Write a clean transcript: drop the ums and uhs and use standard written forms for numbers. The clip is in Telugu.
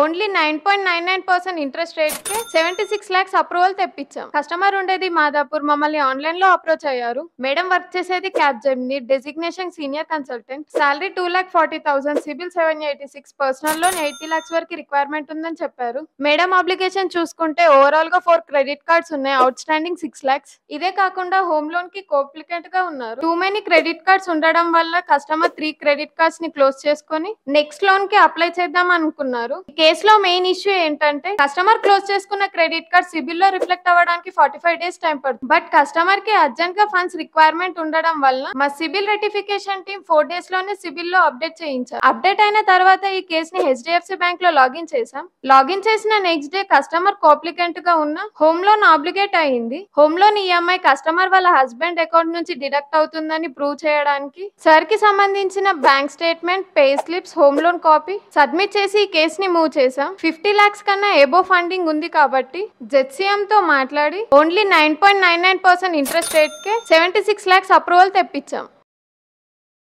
ఓన్లీ 9.99% ఇంట్రెస్ట్ రేట్ కే 76 lakhs అప్రూవల్ తెప్పించాం. కస్టమర్ ఉండేది మాదాపూర్. మమ్మల్ని ఆన్లైన్ లో అప్రోచ్ అయ్యారు. మేడం వర్క్ చేసేది Capgemini, designation senior consultant, salary 2,40,000, CIBIL 786, personal loan 80 lakhs వరకు రిక్వైర్మెంట్ ఉందని చెప్పారు. మేడం అప్లికేషన్ చూసుకుంటే ఓవరాల్ గా 4 క్రెడిట్ కార్డ్స్ ఉన్నాయి, అవుట్ స్టాండింగ్ 6 lakhs. ఇదే కాకుండా హోమ్ లోన్ కి కోప్లికెంట్ గా ఉన్నారు. టూ మెనీ క్రెడిట్ కార్డ్స్ ఉండడం వల్ల కస్టమర్ 3 క్రెడిట్ కార్డ్స్ ని క్లోజ్ చేసుకుని నెక్స్ట్ లోన్ కి అప్లై చేద్దాం అనుకున్నారు. కేసులో మెయిన్ ఇష్యూ ఏంటంటే కస్టమర్ క్లోజ్ చేసుకున్న క్రెడిట్ కార్డ్ సిబిల్ లో రిఫ్లెక్ట్ అవ్వడానికి 45 days టైం పడుతుంది. బట్ కస్టమర్ కి అర్జెంట్ గా ఫండ్స్ రిక్వైర్మెంట్ ఉండడం వల్ల మా సిబిల్ రెటిఫికేషన్ టీమ్ 4 days లోనే సిబిల్ లో అప్డేట్ చేయించారు. అప్డేట్ అయిన తర్వాత ఈ కేసుని HDFC బ్యాంక్ లో లాగిన్ చేసాం. లాగిన్ చేసిన నెక్స్ట్ డే కస్టమర్ కోప్లికెంట్ గా ఉన్న హోమ్ లోన్ ఆబ్లిగేట్ అయింది. హోమ్ లోన్ ఈఎంఐ కస్టమర్ వాళ్ళ హస్బెండ్ అకౌంట్ నుంచి డిడక్ట్ అవుతుందని ప్రూవ్ చేయడానికి సార్ కి సంబంధించిన bank statement, pay slips, home loan copy submit చేసి ఈ కేసుని మూవ్ చేసాం. 50 lakhs కన్నా ఎబో ఫండింగ్ ఉంది కాబట్టి ZCM తో మాట్లాడి ఓన్లీ 9.99% ఇంట్రెస్ట్ రేట్ కే 76 lakhs అప్రూవల్ తెప్పించాం.